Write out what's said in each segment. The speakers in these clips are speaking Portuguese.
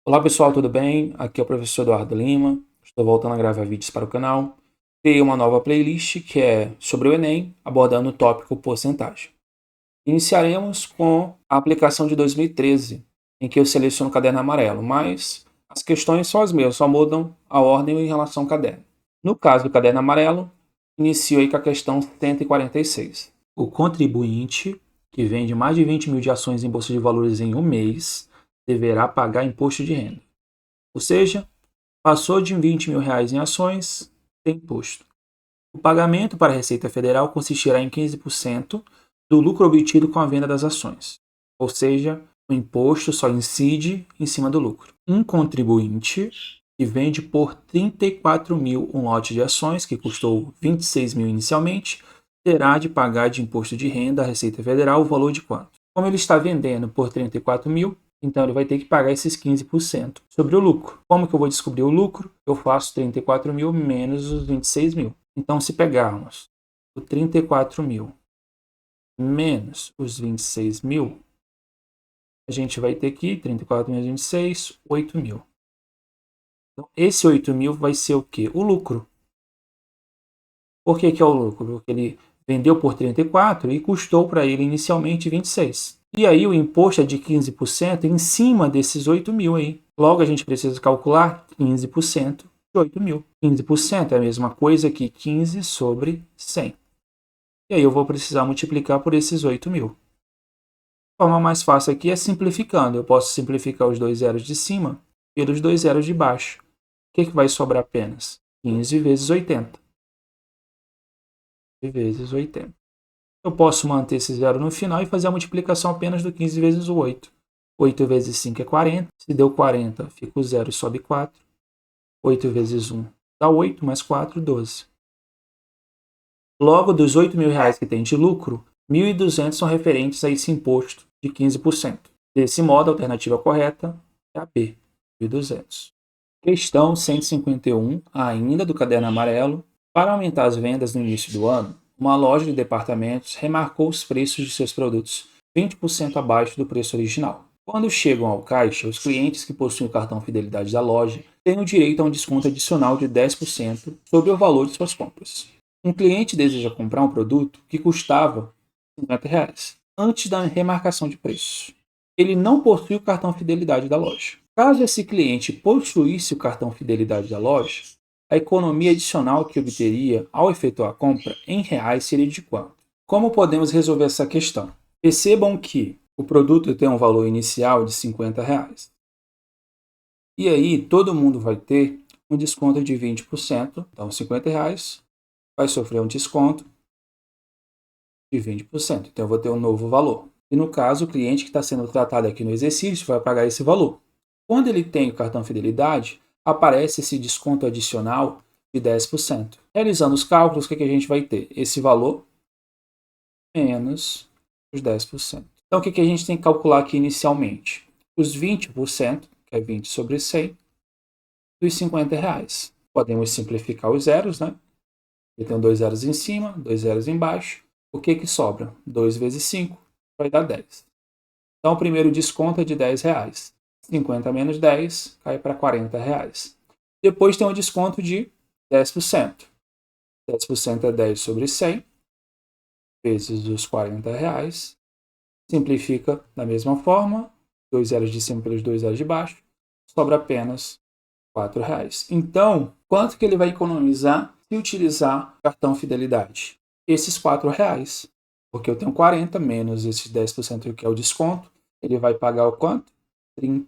Olá pessoal, tudo bem? Aqui é o professor Eduardo Lima. Estou voltando a gravar vídeos para o canal. Criei uma nova playlist que é sobre o Enem, abordando o tópico porcentagem. Iniciaremos com a aplicação de 2013, em que eu seleciono o caderno amarelo, mas as questões são as mesmas, só mudam a ordem em relação ao caderno. No caso do caderno amarelo, inicio aí com a questão 146. O contribuinte que vende mais de 20 mil de ações em bolsa de valores em um mês deverá pagar imposto de renda. Ou seja, passou de 20 mil reais em ações, tem imposto. O pagamento para a Receita Federal consistirá em 15% do lucro obtido com a venda das ações. Ou seja, o imposto só incide em cima do lucro. Um contribuinte que vende por 34 mil um lote de ações, que custou 26 mil inicialmente, terá de pagar de imposto de renda à Receita Federal o valor de quanto? Como ele está vendendo por 34 mil, então ele vai ter que pagar esses 15% sobre o lucro. Como que eu vou descobrir o lucro? Eu faço 34 mil menos os 26 mil. Então, se pegarmos o 34 mil menos os 26 mil, a gente vai ter aqui 34 menos 26, 8 mil. Então, esse 8 mil vai ser o quê? O lucro. Por que é o lucro? Porque ele vendeu por 34 e custou para ele inicialmente 26. E aí o imposto é de 15% em cima desses 8 mil aí. Logo a gente precisa calcular 15% de 8 mil. 15% é a mesma coisa que 15 sobre 100. E aí eu vou precisar multiplicar por esses 8 mil. A forma mais fácil aqui é simplificando. Eu posso simplificar os dois zeros de cima pelos dois zeros de baixo. O que vai sobrar apenas? 15 vezes 80. Vezes 80. Eu posso manter esse zero no final e fazer a multiplicação apenas do 15 vezes o 8. 8 vezes 5 é 40. Se deu 40, fica o 0 e sobe 4. 8 vezes 1 dá 8, mais 4, 12. Logo, dos 8 mil reais que tem de lucro, 1.200 são referentes a esse imposto de 15%. Desse modo, a alternativa correta é a B, 1.200. Questão 151, ainda do caderno amarelo. Para aumentar as vendas no início do ano, uma loja de departamentos remarcou os preços de seus produtos 20% abaixo do preço original. Quando chegam ao caixa, os clientes que possuem o cartão Fidelidade da loja têm o direito a um desconto adicional de 10% sobre o valor de suas compras. Um cliente deseja comprar um produto que custava R$ 50 antes da remarcação de preço. Ele não possui o cartão Fidelidade da loja. Caso esse cliente possuísse o cartão Fidelidade da loja, a economia adicional que obteria ao efetuar a compra em reais seria de quanto? Como podemos resolver essa questão? Percebam que o produto tem um valor inicial de R$ 50. E aí todo mundo vai ter um desconto de 20%. Então R$ 50 vai sofrer um desconto de 20%. Então eu vou ter um novo valor. E no caso, o cliente que está sendo tratado aqui no exercício vai pagar esse valor. Quando ele tem o cartão Fidelidade, aparece esse desconto adicional de 10%. Realizando os cálculos, o que a gente vai ter? Esse valor menos os 10%. Então, o que a gente tem que calcular aqui inicialmente? Os 20%, que é 20 sobre 100, dos R$ 50. Podemos simplificar os zeros, né? Eu tenho dois zeros em cima, dois zeros embaixo. O que sobra? 2 vezes 5 vai dar 10. Então, o primeiro desconto é de R$ 10. 50 menos 10 cai para R$ 40. Depois tem o desconto de 10%. 10% é 10 sobre 100 vezes os R$ 40. Simplifica da mesma forma. 2 zeros de cima pelos 2 zeros de baixo. Sobra apenas R$ 4. Então, quanto que ele vai economizar se utilizar o cartão Fidelidade? Esses R$ 4. Porque eu tenho 40 menos esses 10% que é o desconto. Ele vai pagar o quanto? R$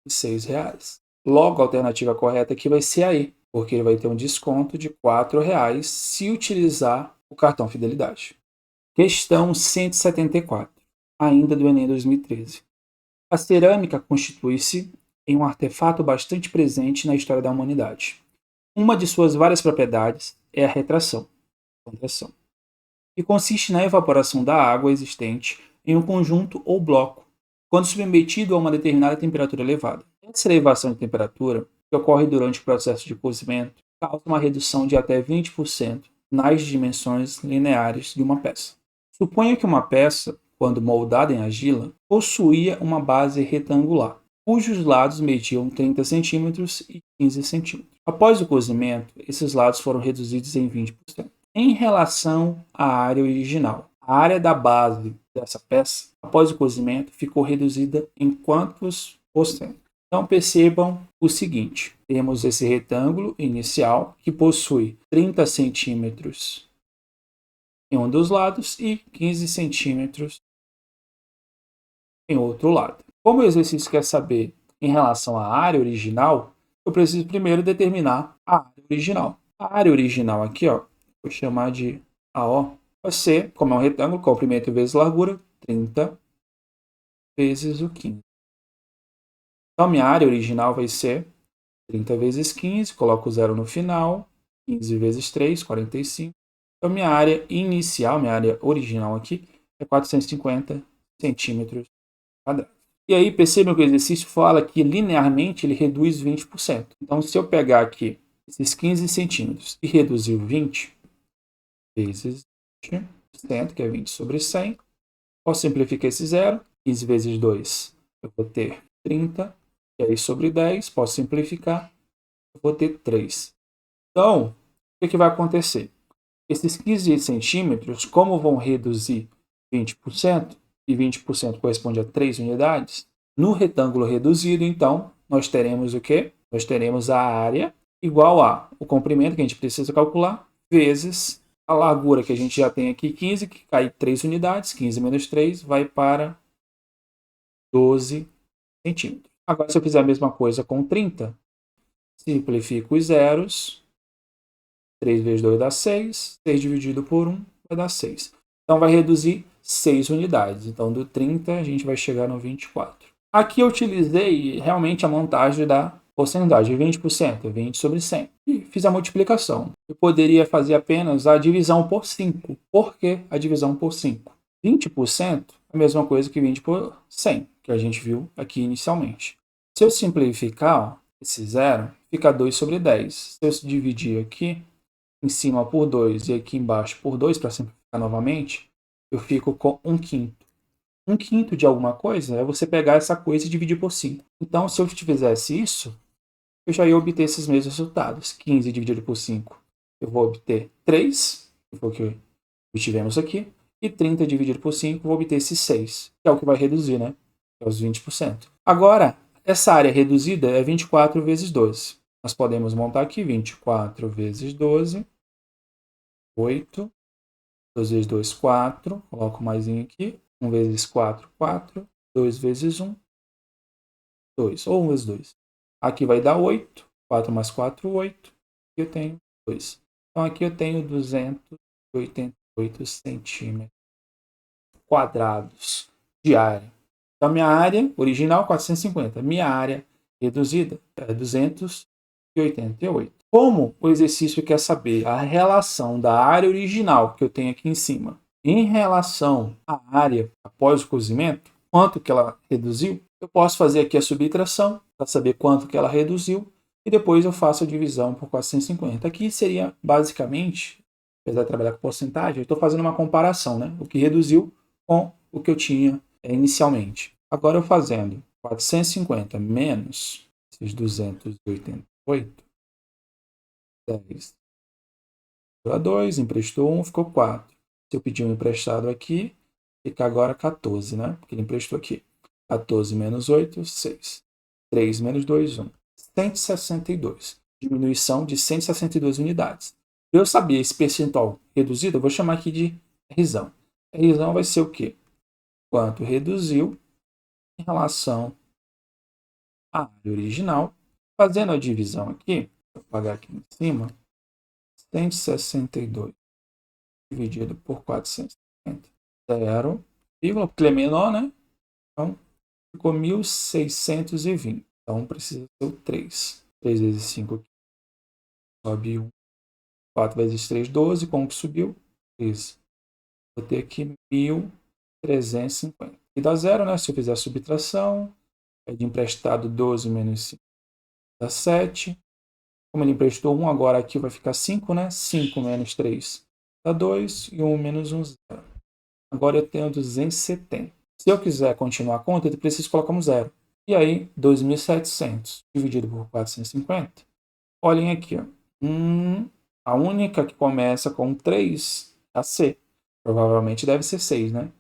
36. Logo, a alternativa correta aqui vai ser a E, porque ele vai ter um desconto de R$ 4 se utilizar o cartão Fidelidade. Questão 174, ainda do Enem 2013. A cerâmica constitui-se em um artefato bastante presente na história da humanidade. Uma de suas várias propriedades é a retração, contração, que consiste na evaporação da água existente em um conjunto ou bloco, quando submetido a uma determinada temperatura elevada. Essa elevação de temperatura, que ocorre durante o processo de cozimento, causa uma redução de até 20% nas dimensões lineares de uma peça. Suponha que uma peça, quando moldada em argila, possuía uma base retangular. cujos lados mediam 30 centímetros e 15 centímetros. Após o cozimento, esses lados foram reduzidos em 20%. Em relação à área original, a área da base dessa peça, após o cozimento, ficou reduzida em quantos por cento? Então percebam o seguinte, temos esse retângulo inicial que possui 30 centímetros em um dos lados e 15 centímetros em outro lado. Como o exercício quer saber em relação à área original, eu preciso primeiro determinar a área original. A área original aqui, ó, vou chamar de AO, vai ser, como é um retângulo, comprimento vezes largura, 30 vezes o 15. Então, minha área original vai ser 30 vezes 15, coloco o zero no final, 15 vezes 3, 45. Então, minha área inicial, minha área original aqui, é 450 centímetros quadrados. E aí, percebam que o exercício fala que linearmente ele reduz 20%. Então, se eu pegar aqui esses 15 centímetros e reduzir 20 vezes 20%, que é 20 sobre 100, posso simplificar esse zero. 15 vezes 2, eu vou ter 30. E aí, sobre 10, posso simplificar, eu vou ter 3. Então, o que vai acontecer? Esses 15 centímetros, como vão reduzir 20%, e 20% corresponde a 3 unidades, no retângulo reduzido, então, nós teremos o quê? Nós teremos a área igual a o comprimento que a gente precisa calcular, vezes a largura que a gente já tem aqui, 15, que cai 3 unidades, 15 menos 3 vai para 12 centímetros. Agora, se eu fizer a mesma coisa com 30, simplifico os zeros, 3 vezes 2 dá 6, 6 dividido por 1 vai dar 6. Então, vai reduzir 6 unidades. Então, do 30, a gente vai chegar no 24. Aqui eu utilizei realmente a montagem da porcentagem, 20%, 20 sobre 100. E fiz a multiplicação. Eu poderia fazer apenas a divisão por 5. Por que a divisão por 5? 20% é a mesma coisa que 20 por 100, que a gente viu aqui inicialmente. Se eu simplificar esse zero, fica 2 sobre 10. Se eu dividir aqui em cima por 2 e aqui embaixo por 2, para simplificar novamente, eu fico com 1/5. 1/5 de alguma coisa é você pegar essa coisa e dividir por 5. Então, se eu fizesse isso, eu já ia obter esses mesmos resultados. 15 dividido por 5, eu vou obter 3, que foi o que obtivemos aqui. E 30 dividido por 5, vou obter esse 6, que é o que vai reduzir, né? É os 20%. Agora, essa área reduzida é 24 vezes 12. Nós podemos montar aqui 24 vezes 12, 8. 2 vezes 2, 4. Coloco mais aqui. 1 vezes 4, 4. 2 vezes 1, 2. Ou 1 vezes 2. Aqui vai dar 8. 4 mais 4, 8. E eu tenho 2. Então, aqui eu tenho 288 centímetros quadrados de área. Então, minha área original, 450. Minha área reduzida é 288. Como o exercício quer saber a relação da área original que eu tenho aqui em cima em relação à área após o cozimento, quanto que ela reduziu, eu posso fazer aqui a subtração para saber quanto que ela reduziu e depois eu faço a divisão por 450. Aqui seria basicamente, apesar de trabalhar com porcentagem, eu estou fazendo uma comparação, né? O que reduziu com o que eu tinha inicialmente. Agora eu fazendo 450 menos esses 288, 10 a 2, emprestou 1, ficou 4. Se eu pedir um emprestado aqui, fica agora 14, né? Porque ele emprestou aqui. 14 menos 8, 6. 3 menos 2, 1. 162. Diminuição de 162 unidades. Para eu saber esse percentual reduzido, eu vou chamar aqui de Rzão. Rzão vai ser o quê? Quanto reduziu em relação à área original. Fazendo a divisão aqui, vou apagar aqui em cima, 162 dividido por 450, 0, porque ele é menor, né? Então, ficou 1.620. Então, precisa ser o 3. 3 vezes 5 aqui, sobe 1. 4 vezes 3, 12. Como que subiu? 13. Vou ter aqui 1.350. E dá 0, né? Se eu fizer a subtração, é de emprestado 12 menos 5 dá 7. Como ele emprestou 1, agora aqui vai ficar 5, né? 5 menos 3 dá 2 e 1 menos 1, 0. Agora eu tenho 270. Se eu quiser continuar a conta, eu preciso colocar um 0. E aí, 2.700 dividido por 450. Olhem aqui, ó. A única que começa com 3 é a C. Provavelmente deve ser 6, né?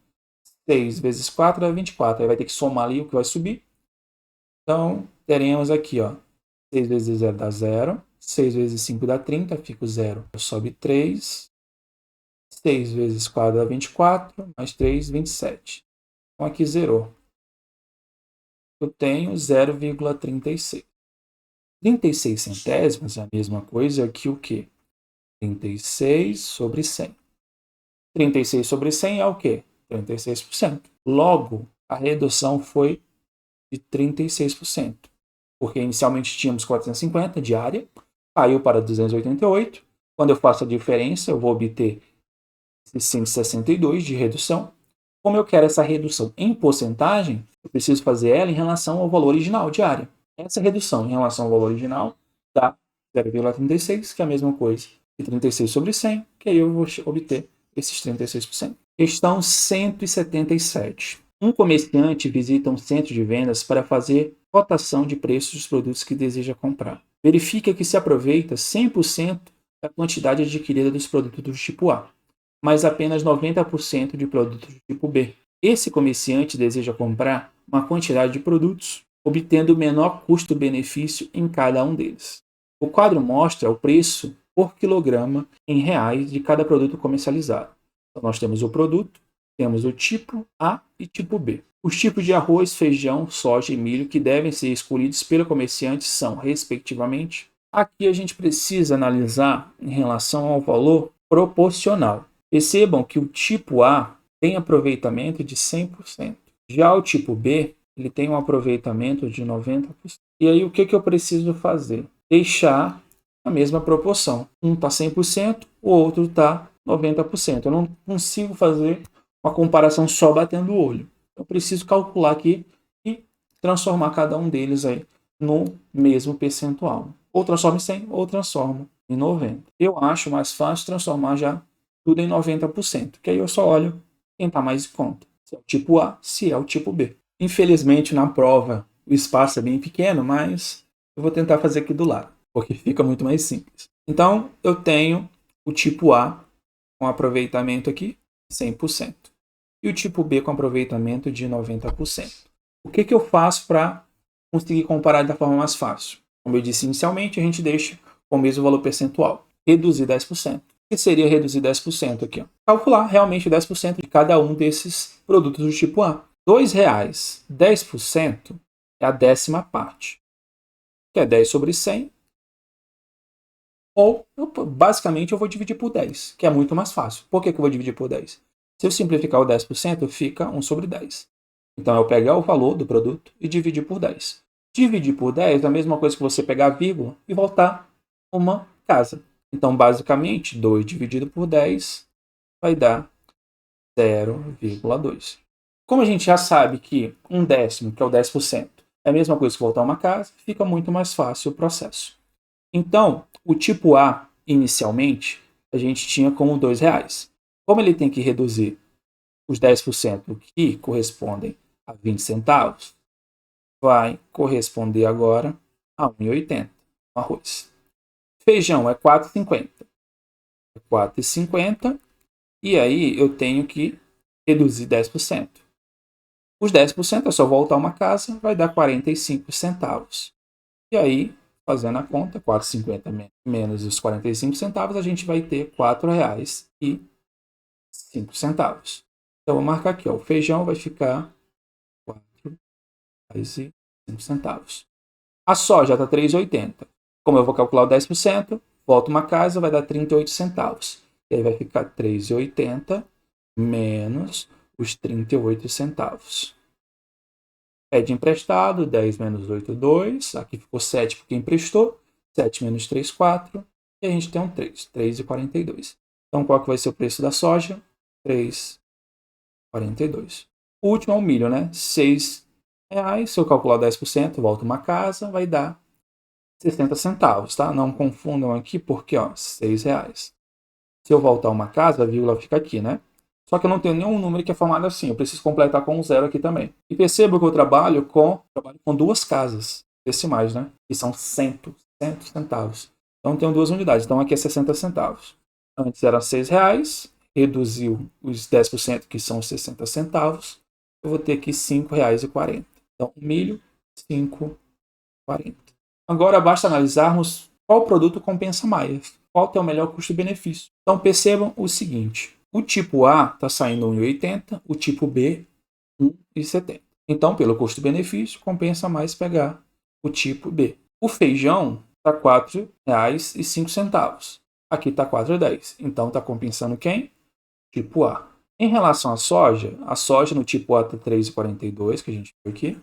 6 vezes 4 é 24. Aí vai ter que somar ali o que vai subir. Então, teremos aqui, ó. 6 vezes 0 dá 0. 6 vezes 5 dá 30. Fica o 0. Sobe 3. 6 vezes 4 dá 24. Mais 3, 27. Então, aqui zerou. Eu tenho 0,36. 36 centésimos é a mesma coisa que o quê? 36 sobre 100. 36 sobre 100 é o quê? 36%. Logo, a redução foi de 36%. Porque inicialmente tínhamos 450 de área, caiu para 288. Quando eu faço a diferença, eu vou obter 162 de redução. Como eu quero essa redução em porcentagem, eu preciso fazer ela em relação ao valor original de área. Essa redução em relação ao valor original dá 0,36, que é a mesma coisa que 36 sobre 100, que aí eu vou obter esses 36%. Questão 177. Um comerciante visita um centro de vendas para fazer cotação de preços dos produtos que deseja comprar. Verifica que se aproveita 100% da quantidade adquirida dos produtos do tipo A, mas apenas 90% de produtos do tipo B. Esse comerciante deseja comprar uma quantidade de produtos, obtendo o menor custo-benefício em cada um deles. O quadro mostra o preço por quilograma em reais de cada produto comercializado. Então, nós temos o produto, temos o tipo A e tipo B. Os tipos de arroz, feijão, soja e milho que devem ser escolhidos pelo comerciante são, respectivamente, aqui a gente precisa analisar em relação ao valor proporcional. Percebam que o tipo A tem aproveitamento de 100%. Já o tipo B, ele tem um aproveitamento de 90%. E aí o que eu preciso fazer? Deixar a mesma proporção. Um está 100%, o outro está 90%. Eu não consigo fazer uma comparação só batendo o olho. Eu preciso calcular aqui e transformar cada um deles aí no mesmo percentual. Ou transformo em 100, ou transformo em 90. Eu acho mais fácil transformar já tudo em 90%, que aí eu só olho quem está mais em conta. Se é o tipo A, se é o tipo B. Infelizmente, na prova, o espaço é bem pequeno, mas eu vou tentar fazer aqui do lado, porque fica muito mais simples. Então, eu tenho o tipo A com aproveitamento aqui, 100%. E o tipo B com aproveitamento de 90%. O que eu faço para conseguir comparar da forma mais fácil? Como eu disse inicialmente, a gente deixa com o mesmo valor percentual. Reduzir 10%. O que seria reduzir 10% aqui? Ó? Calcular realmente 10% de cada um desses produtos do tipo A. R$ 2,00, 10% é a 10ª parte, que é 10 sobre 100. Ou, basicamente, eu vou dividir por 10, que é muito mais fácil. Por que eu vou dividir por 10? Se eu simplificar o 10%, fica 1 sobre 10. Então, eu pegar o valor do produto e dividir por 10. Dividir por 10 é a mesma coisa que você pegar a vírgula e voltar uma casa. Então, basicamente, 2 dividido por 10 vai dar 0,2. Como a gente já sabe que 1/10, que é o 10%, é a mesma coisa que voltar uma casa, fica muito mais fácil o processo. Então, o tipo A, inicialmente, a gente tinha como R$ 2,00. Como ele tem que reduzir os 10% que correspondem a 20 centavos, vai corresponder agora a 1,80 arroz. Feijão é 4,50. 4,50. E aí eu tenho que reduzir 10%. Os 10% é só voltar uma casa, vai dar 45 centavos. E aí, fazendo a conta, 4,50 menos os 45 centavos, a gente vai ter R$ 4,05. Então, vou marcar aqui, ó, o feijão vai ficar R$ 4,05. A soja está 3,80. Como eu vou calcular o 10%, volto uma casa, vai dar 38 centavos. E aí vai ficar 3,80 menos os 38 centavos. Pede emprestado, 10 menos 8, 2. Aqui ficou 7 porque emprestou. 7 menos 3, 4. E a gente tem um 3, 3,42. Então, qual que vai ser o preço da soja? 3,42. O último é o milho, né? R$6. Se eu calcular 10%, volta uma casa, vai dar 60 centavos, tá? Não confundam aqui porque, ó, R$6. Se eu voltar uma casa, a vírgula fica aqui, né? Só que eu não tenho nenhum número que é formado assim. Eu preciso completar com um zero aqui também. E perceba que eu trabalho com duas casas decimais, né? Que são 100 centavos. Então, eu tenho duas unidades. Então, aqui é 60 centavos. Antes era R$6, reduziu os 10%, que são os 60 centavos. Eu vou ter aqui R$5,40. Então, milho, 5,40. Agora, basta analisarmos qual produto compensa mais. Qual tem o melhor custo-benefício. Então, percebam o seguinte. O tipo A está saindo 1,80, o tipo B, 1,70. Então, pelo custo-benefício, compensa mais pegar o tipo B. O feijão está R$4,05. Aqui está R$4,10. Então, está compensando quem? Tipo A. Em relação à soja, a soja no tipo A está 3,42, que a gente viu aqui.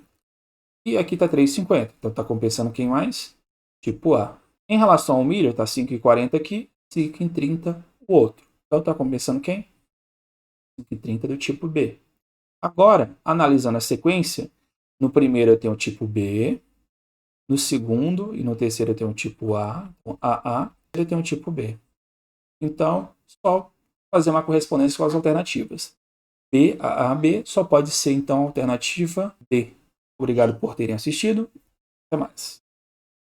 E aqui está 3,50. Então, está compensando quem mais? Tipo A. Em relação ao milho, está 5,40 aqui, 5,30 o outro. Então, está compensando quem? 5,30 do tipo B. Agora, analisando a sequência, no primeiro eu tenho o tipo B, no segundo e no terceiro eu tenho o tipo A, AA, e eu tenho o tipo B. Então, só fazer uma correspondência com as alternativas. B, AA, B só pode ser, então, a alternativa D. Obrigado por terem assistido. Até mais.